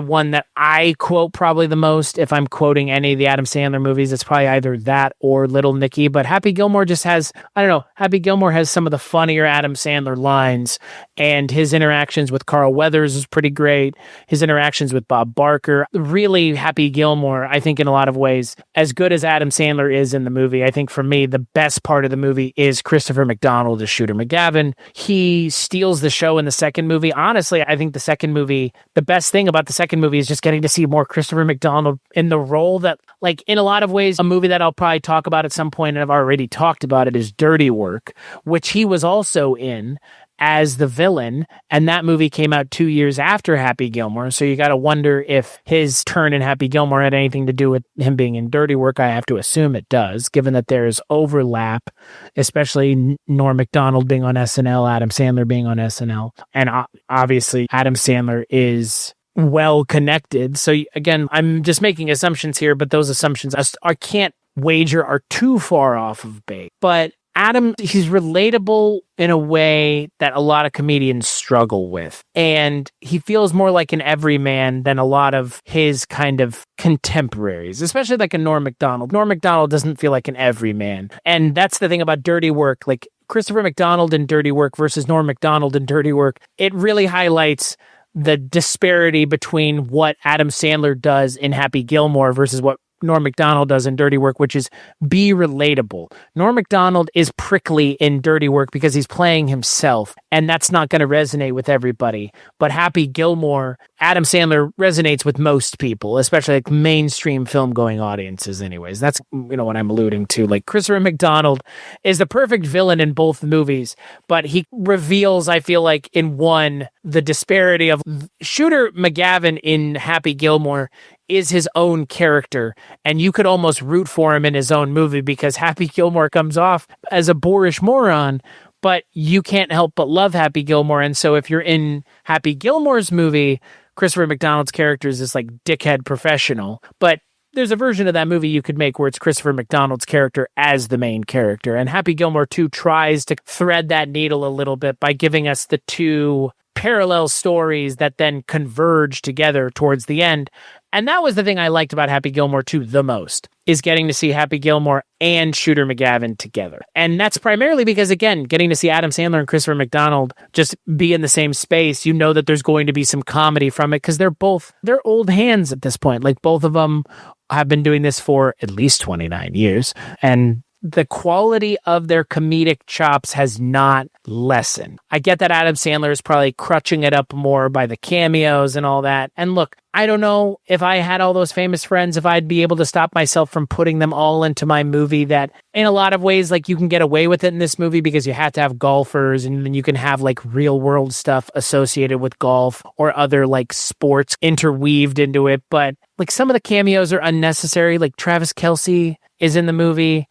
one that I quote probably the most. If I'm quoting any of the Adam Sandler movies, it's probably either that or Little Nicky. But Happy Gilmore just has, I don't know, Happy Gilmore has some of the funnier Adam Sandler lines, and his interactions with Carl Weathers is pretty great. His interactions with Bob Barker. Really, Happy Gilmore, I think in a lot of ways, as good as Adam Sandler is in the movie, I think for me, the best part of the movie is Christopher McDonald as Shooter McGavin. He steals the show in the second movie. Honestly, I think the second movie, the best thing about the second movie is just getting to see more Christopher McDonald in the role that, like, in a lot of ways, a movie that I'll probably talk about at some point, and I've already talked about it, is Dirty Work, which he was also in as the villain, and that movie came out 2 years after Happy Gilmore, so you got to wonder if his turn in Happy Gilmore had anything to do with him being in Dirty Work. I have to assume it does, given that there's overlap, especially Norm Macdonald being on SNL, Adam Sandler being on SNL, and obviously Adam Sandler is well connected. So again, I'm just making assumptions here, but those assumptions I can't wager are too far off of base. But Adam, he's relatable in a way that a lot of comedians struggle with. And he feels more like an everyman than a lot of his kind of contemporaries, especially like a Norm Macdonald. Norm Macdonald doesn't feel like an everyman. And that's the thing about Dirty Work. Like Christopher McDonald in Dirty Work versus Norm Macdonald in Dirty Work, it really highlights the disparity between what Adam Sandler does in Happy Gilmore versus what Norm Macdonald does in Dirty Work, which is be relatable. Norm Macdonald is prickly in Dirty Work because he's playing himself, and that's not going to resonate with everybody. But Happy Gilmore, Adam Sandler resonates with most people, especially like mainstream film-going audiences anyways. That's, what I'm alluding to. Like Christopher McDonald is the perfect villain in both movies, but he reveals, I feel like, in one, the disparity of Shooter McGavin in Happy Gilmore is his own character, and you could almost root for him in his own movie because Happy Gilmore comes off as a boorish moron, but you can't help but love Happy Gilmore. And so if you're in Happy Gilmore's movie, Christopher McDonald's character is this like dickhead professional, but there's a version of that movie you could make where it's Christopher McDonald's character as the main character. And Happy Gilmore 2 tries to thread that needle a little bit by giving us the two parallel stories that then converge together towards the end. And that was the thing I liked about Happy Gilmore 2 the most, is getting to see Happy Gilmore and Shooter McGavin together. And that's primarily because, again, getting to see Adam Sandler and Christopher McDonald just be in the same space, you know that there's going to be some comedy from it because they're old hands at this point. Like both of them have been doing this for at least 29 years. And the quality of their comedic chops has not lessened. I get that Adam Sandler is probably crutching it up more by the cameos and all that. And look, I don't know if I had all those famous friends, if I'd be able to stop myself from putting them all into my movie that in a lot of ways, like you can get away with it in this movie because you have to have golfers and then you can have like real world stuff associated with golf or other like sports interweaved into it. But like some of the cameos are unnecessary. Like Travis Kelce is in the movie.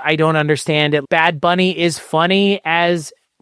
I don't understand it. Bad Bunny is funny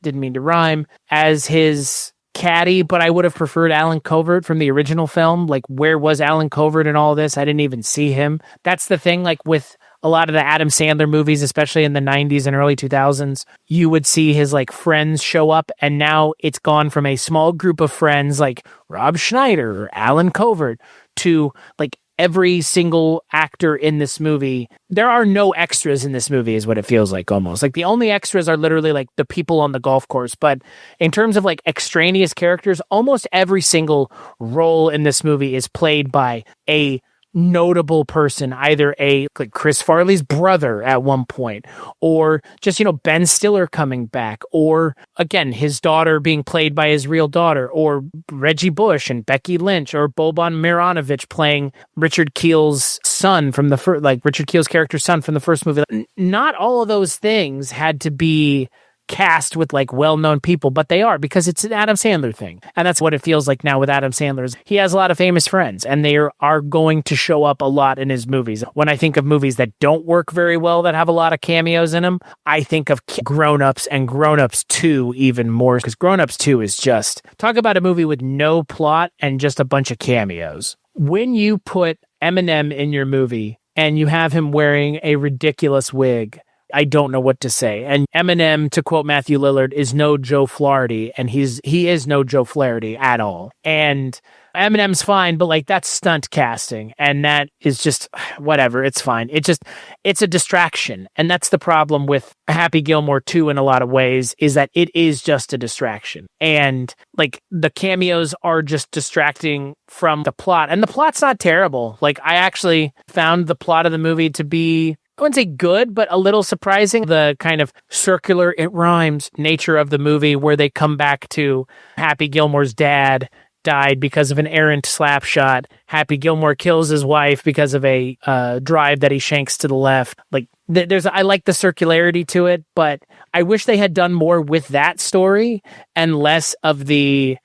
didn't mean to rhyme, as his caddy, but I would have preferred Alan Covert from the original film. Like, where was Alan Covert in all this? I didn't even see him. That's the thing, like with a lot of the Adam Sandler movies, especially in the 90s and early 2000s, you would see his like friends show up, and now it's gone from a small group of friends like Rob Schneider or Alan Covert to like every single actor in this movie. There are no extras in this movie is what it feels like almost. Like the only extras are literally like the people on the golf course. But in terms of like extraneous characters, almost every single role in this movie is played by a notable person, either like Chris Farley's brother at one point, or just, Ben Stiller coming back, or again, his daughter being played by his real daughter, or Reggie Bush and Becky Lynch, or Boban Mironovich playing Richard Keel's son from the first, like Richard Keel's character's son from the first movie. Not all of those things had to be cast with like well-known people, but they are, because it's an Adam Sandler thing. And that's what it feels like now with Adam Sandler. He has a lot of famous friends, and they are going to show up a lot in his movies. When I think of movies that don't work very well, that have a lot of cameos in them, I think of Grown Ups and Grown Ups 2 even more, because Grown Ups 2 is just, talk about a movie with no plot and just a bunch of cameos. When you put Eminem in your movie and you have him wearing a ridiculous wig, I don't know what to say. And Eminem, to quote Matthew Lillard, is no Joe Flaherty, and he is no Joe Flaherty at all. And Eminem's fine, but like that's stunt casting, and that is just whatever. It's fine. It's a distraction, and that's the problem with Happy Gilmore 2 in a lot of ways, is that it is just a distraction, and like the cameos are just distracting from the plot, and the plot's not terrible. Like I actually found the plot of the movie to be, I wouldn't say good, but a little surprising. The kind of circular, it rhymes nature of the movie, where they come back to Happy Gilmore's dad died because of an errant slap shot. Happy Gilmore kills his wife because of a drive that he shanks to the left. Like I like the circularity to it, but I wish they had done more with that story and less of the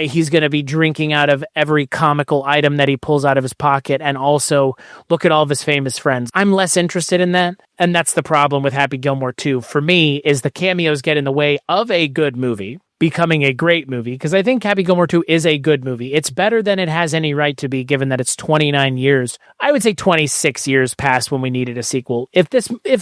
he's going to be drinking out of every comical item that he pulls out of his pocket, and also look at all of his famous friends. I'm less interested in that, and that's the problem with Happy Gilmore 2 for me, is the cameos get in the way of a good movie becoming a great movie, because I think Happy Gilmore 2 is a good movie. It's better than it has any right to be, given that it's 29 years. I would say 26 years past when we needed a sequel. If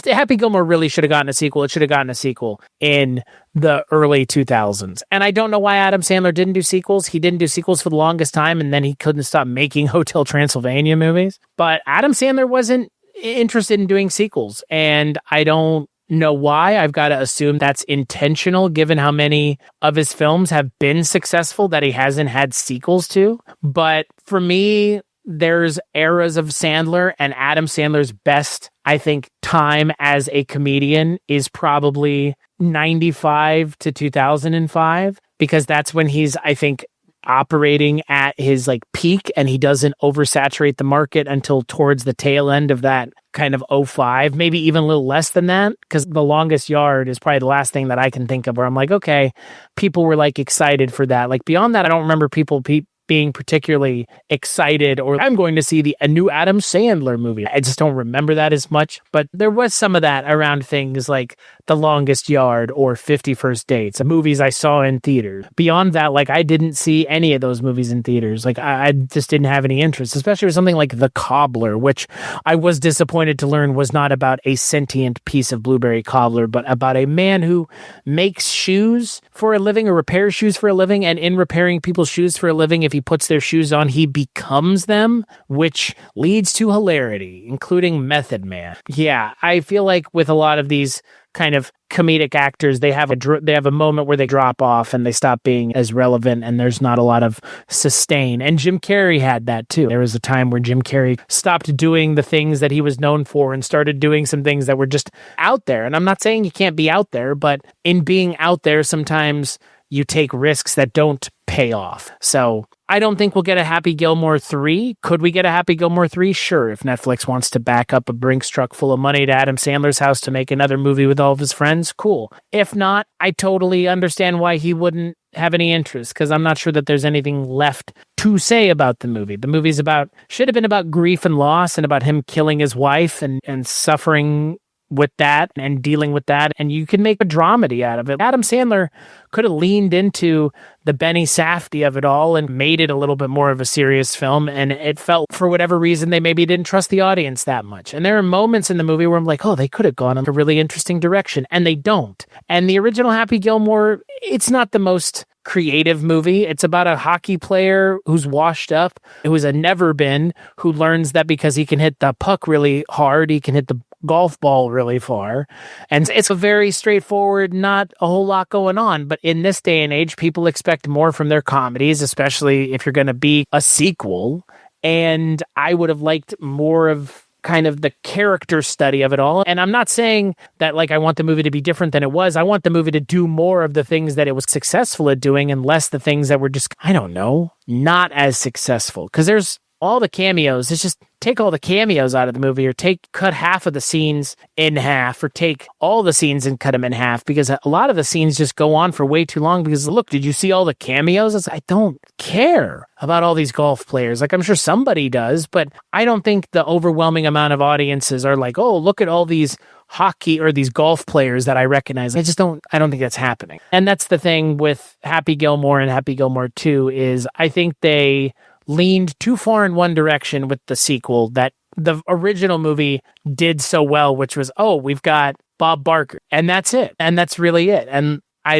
Happy Gilmore really should have gotten a sequel, it should have gotten a sequel in the early 2000s. And I don't know why Adam Sandler didn't do sequels. He didn't do sequels for the longest time, and then he couldn't stop making Hotel Transylvania movies. But Adam Sandler wasn't interested in doing sequels, and I don't know why. I've got to assume that's intentional, given how many of his films have been successful that he hasn't had sequels to. But for me, there's eras of Sandler, and Adam Sandler's best, I think, time as a comedian is probably 95 to 2005, because that's when he's, I think, operating at his like peak, and he doesn't oversaturate the market until towards the tail end of that kind of 05, maybe even a little less than that, because The Longest Yard is probably the last thing that I can think of where I'm like, okay, people were like excited for that. Like beyond that, I don't remember people being particularly excited, or I'm going to see a new Adam Sandler movie. I just don't remember that as much, but there was some of that around things like The Longest Yard or 50 First Dates, movies I saw in theaters. Beyond that, like I didn't see any of those movies in theaters. Like I just didn't have any interest, especially with something like The Cobbler, which I was disappointed to learn was not about a sentient piece of blueberry cobbler, but about a man who makes shoes for a living, or repairs shoes for a living, and in repairing people's shoes for a living, if he puts their shoes on, he becomes them, which leads to hilarity, including Method Man. Yeah, I feel like with a lot of these kind of comedic actors, they have a moment where they drop off and they stop being as relevant, and there's not a lot of sustain. And Jim Carrey had that too. There was a time where Jim Carrey stopped doing the things that he was known for and started doing some things that were just out there. And I'm not saying you can't be out there, but in being out there, sometimes you take risks that don't pay off. So I don't think we'll get a Happy Gilmore 3. Could we get a Happy Gilmore 3? Sure, if Netflix wants to back up a Brinks truck full of money to Adam Sandler's house to make another movie with all of his friends, cool. If not, I totally understand why he wouldn't have any interest, because I'm not sure that there's anything left to say about the movie. The movie's should have been about grief and loss, and about him killing his wife and suffering with that and dealing with that, and you can make a dramedy out of it. Adam Sandler could have leaned into the Benny Safdie of it all and made it a little bit more of a serious film, and it felt, for whatever reason, they maybe didn't trust the audience that much. And there are moments in the movie where I'm like, oh, they could have gone in a really interesting direction, and they don't. And the original Happy Gilmore, it's not the most creative movie. It's about a hockey player who's washed up, who's a never-been, who learns that because he can hit the puck really hard, he can hit the golf ball really far. And it's a very straightforward, not a whole lot going on. But in this day and age, people expect more from their comedies, especially if you're going to be a sequel. And I would have liked more of kind of the character study of it all. And I'm not saying that like I want the movie to be different than it was. I want the movie to do more of the things that it was successful at doing and less the things that were just, I don't know, not as successful. Because there's all the cameos. It's just take all the cameos out of the movie, or cut half of the scenes in half, or take all the scenes and cut them in half, because a lot of the scenes just go on for way too long. Because look, did you see all the cameos? I don't care about all these golf players. Like, I'm sure somebody does, but I don't think the overwhelming amount of audiences are like, oh, look at all these hockey or these golf players that I recognize. I don't think that's happening. And that's the thing with Happy Gilmore and Happy Gilmore 2 is I think they leaned too far in one direction with the sequel that the original movie did so well, which was, oh, we've got Bob Barker, and that's it. And that's really it. And I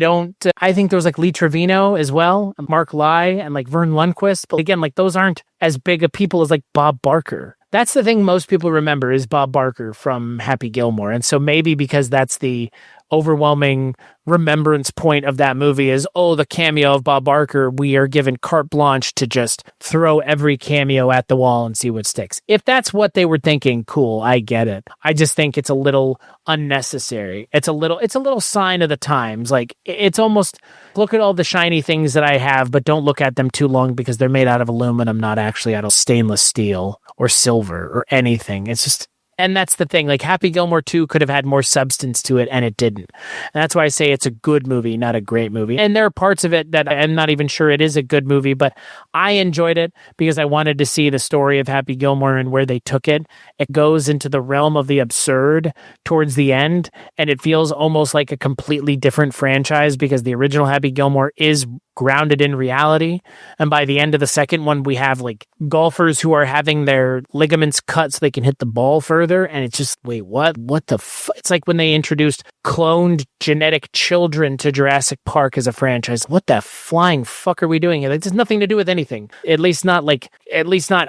think there was like Lee Trevino as well, Mark Lai, and like Vern Lundquist. But again, like those aren't as big of people as like Bob Barker. That's the thing most people remember is Bob Barker from Happy Gilmore. And so maybe because that's the overwhelming remembrance point of that movie is, oh, the cameo of Bob Barker, we are given carte blanche to just throw every cameo at the wall and see what sticks. If that's what they were thinking, cool, I get it. I just think it's a little unnecessary. It's a little sign of the times. Like, it's almost, look at all the shiny things that I have, but don't look at them too long because they're made out of aluminum, not actually out of stainless steel or silver or anything. It's just, and that's the thing, like Happy Gilmore 2 could have had more substance to it, and it didn't. And that's why I say it's a good movie, not a great movie. And there are parts of it that I'm not even sure it is a good movie, but I enjoyed it because I wanted to see the story of Happy Gilmore and where they took it. It goes into the realm of the absurd towards the end, and it feels almost like a completely different franchise because the original Happy Gilmore is grounded in reality. And by the end of the second one, we have like golfers who are having their ligaments cut so they can hit the ball further. And it's just, wait, what? What the fuck? It's like when they introduced cloned genetic children to Jurassic Park as a franchise. What the flying fuck are we doing here? Like, there's nothing to do with anything. At least not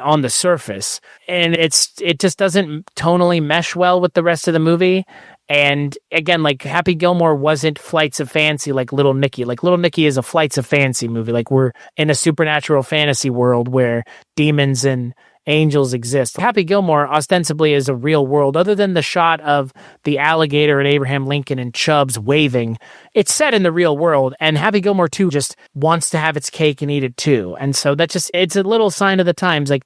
on the surface. And it just doesn't tonally mesh well with the rest of the movie. And again, like Happy Gilmore wasn't Flights of Fancy like Little Nicky. Like Little Nicky is a Flights of Fancy movie. Like we're in a supernatural fantasy world where demons and angels exist. Happy Gilmore ostensibly is a real world. Other than the shot of the alligator and Abraham Lincoln and Chubbs waving, it's set in the real world. And Happy Gilmore 2 just wants to have its cake and eat it too. And so it's a little sign of the times. Like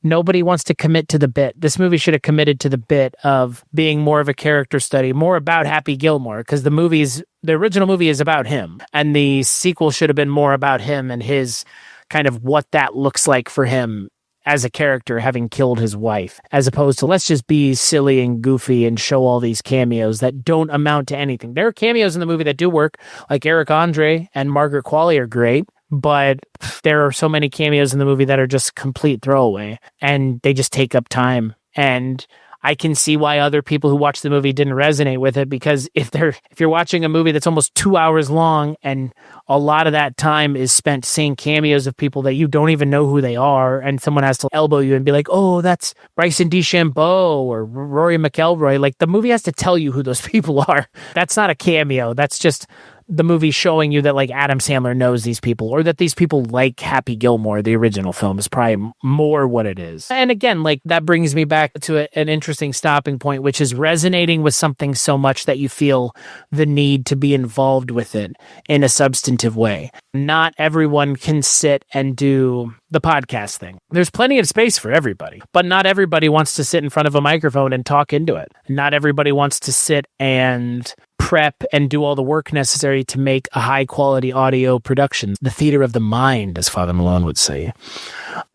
nobody wants to commit to the bit. This movie should have committed to the bit of being more of a character study, more about Happy Gilmore, because the original movie is about him. And the sequel should have been more about him and his kind of what that looks like for him as a character having killed his wife, as opposed to let's just be silly and goofy and show all these cameos that don't amount to anything. There are cameos in the movie that do work, like Eric Andre and Margaret Qualley are great, but there are so many cameos in the movie that are just complete throwaway, and they just take up time. And I can see why other people who watched the movie didn't resonate with it, because if you're watching a movie that's almost 2 hours long and a lot of that time is spent seeing cameos of people that you don't even know who they are, and someone has to elbow you and be like, oh, that's Bryson DeChambeau or Rory McIlroy, like the movie has to tell you who those people are. That's not a cameo. That's just the movie showing you that like Adam Sandler knows these people, or that these people like Happy Gilmore, the original film, is probably more what it is. And again, like that brings me back to an interesting stopping point, which is resonating with something so much that you feel the need to be involved with it in a substantive way. Not everyone can sit and do the podcast thing. There's plenty of space for everybody, but not everybody wants to sit in front of a microphone and talk into it. Not everybody wants to sit and prep and do all the work necessary to make a high quality audio production. The theater of the mind, as Father Malone would say.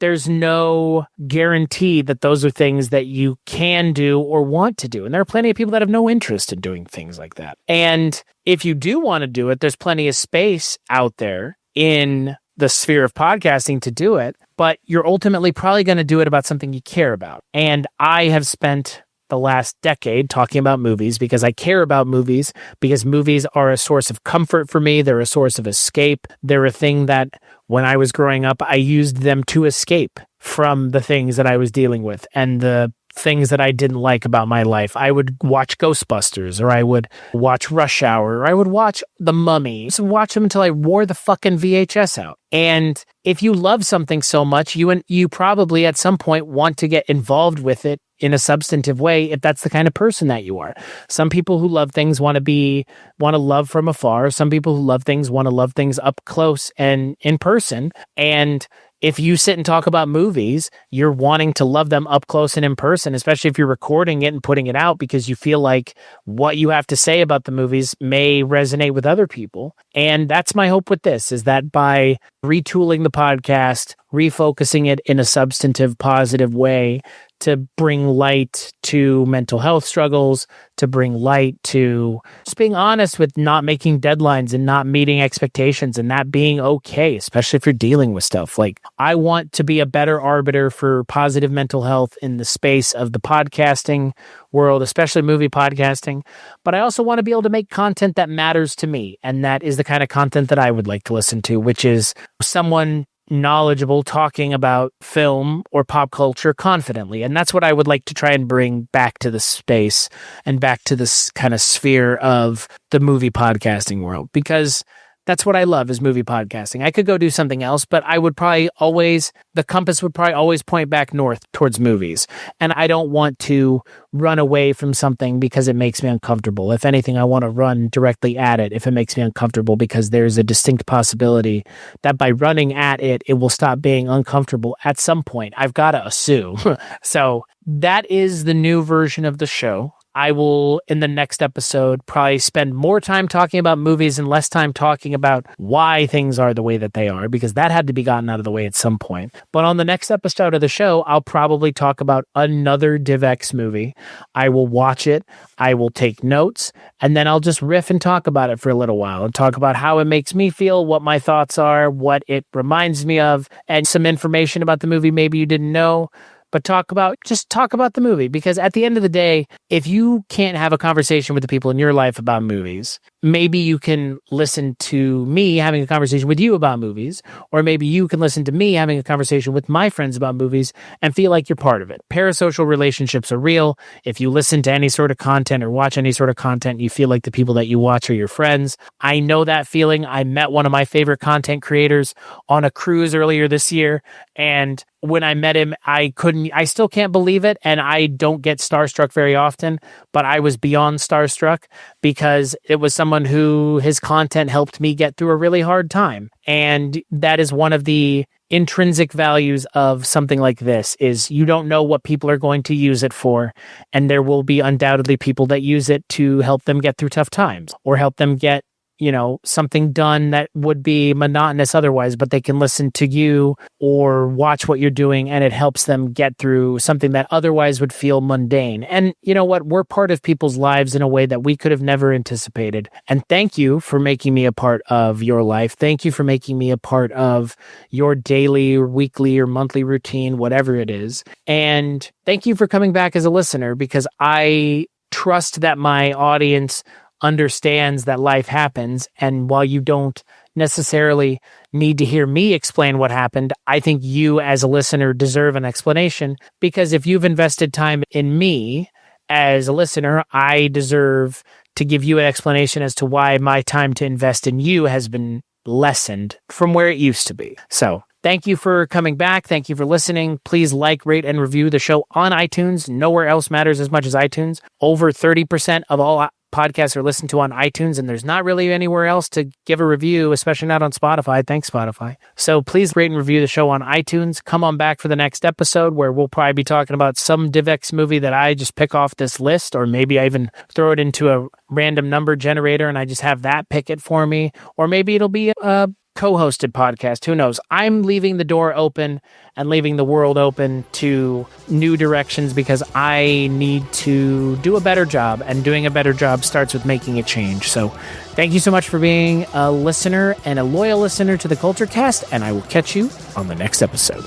There's no guarantee that those are things that you can do or want to do. And there are plenty of people that have no interest in doing things like that. And if you do want to do it, there's plenty of space out there in the sphere of podcasting to do it, but you're ultimately probably going to do it about something you care about. And I have spent the last decade talking about movies because I care about movies, because movies are a source of comfort for me. They're a source of escape. They're a thing that when I was growing up, I used them to escape from the things that I was dealing with. And the things that I didn't like about my life. I would watch Ghostbusters, or I would watch Rush Hour, or I would watch The Mummy. So watch them until I wore the fucking VHS out. And if you love something so much, you probably at some point want to get involved with it in a substantive way, if that's the kind of person that you are. Some people who love things want to love from afar. Some people who love things want to love things up close and in person. And if you sit and talk about movies, you're wanting to love them up close and in person, especially if you're recording it and putting it out because you feel like what you have to say about the movies may resonate with other people. And that's my hope with this, is that by retooling the podcast, refocusing it in a substantive, positive way to bring light to mental health struggles, to bring light to just being honest with not making deadlines and not meeting expectations and that being okay, especially if you're dealing with stuff. Like, I want to be a better arbiter for positive mental health in the space of the podcasting world, especially movie podcasting. But I also want to be able to make content that matters to me. And that is the kind of content that I would like to listen to, which is someone knowledgeable talking about film or pop culture confidently. And that's what I would like to try and bring back to the space and back to this kind of sphere of the movie podcasting world, because that's what I love, is movie podcasting. I could go do something else, but the compass would probably always point back north towards movies. And I don't want to run away from something because it makes me uncomfortable. If anything, I want to run directly at it if it makes me uncomfortable, because there's a distinct possibility that by running at it, it will stop being uncomfortable at some point. I've got to assume. So that is the new version of the show. I will, in the next episode, probably spend more time talking about movies and less time talking about why things are the way that they are, because that had to be gotten out of the way at some point. But on the next episode of the show, I'll probably talk about another DivX movie. I will watch it, I will take notes, and then I'll just riff and talk about it for a little while and talk about how it makes me feel, what my thoughts are, what it reminds me of, and some information about the movie maybe you didn't know. But talk about the movie, because at the end of the day, if you can't have a conversation with the people in your life about movies, maybe you can listen to me having a conversation with you about movies, or maybe you can listen to me having a conversation with my friends about movies and feel like you're part of it. Parasocial relationships are real. If you listen to any sort of content or watch any sort of content, you feel like the people that you watch are your friends. I know that feeling. I met one of my favorite content creators on a cruise earlier this year, and when I met him, I still can't believe it, and I don't get starstruck very often, but I was beyond starstruck because it was someone who his content helped me get through a really hard time. And that is one of the intrinsic values of something like this, is you don't know what people are going to use it for, and there will be undoubtedly people that use it to help them get through tough times or help them get something done that would be monotonous otherwise, but they can listen to you or watch what you're doing, and it helps them get through something that otherwise would feel mundane. And you know what? We're part of people's lives in a way that we could have never anticipated. And thank you for making me a part of your life. Thank you for making me a part of your daily or weekly or monthly routine, whatever it is. And thank you for coming back as a listener, because I trust that my audience understands that life happens, and while you don't necessarily need to hear me explain what happened, I think you as a listener deserve an explanation, because if you've invested time in me as a listener, I deserve to give you an explanation as to why my time to invest in you has been lessened from where it used to be. So thank you for coming back. Thank you for listening. Please like, rate, and review the show on iTunes. Nowhere else matters as much as iTunes. Over 30% of all podcasts are listened to on iTunes, and there's not really anywhere else to give a review, especially not on Spotify. Thanks, Spotify. So please rate and review the show on iTunes. Come on back for the next episode, where we'll probably be talking about some DivX movie that I just pick off this list, or maybe I even throw it into a random number generator and I just have that pick it for me, or maybe it'll be a co-hosted podcast. Who knows? I'm leaving the door open and leaving the world open to new directions, because I need to do a better job, and doing a better job starts with making a change. So thank you so much for being a listener and a loyal listener to the Kulturecast, and I will catch you on the next episode.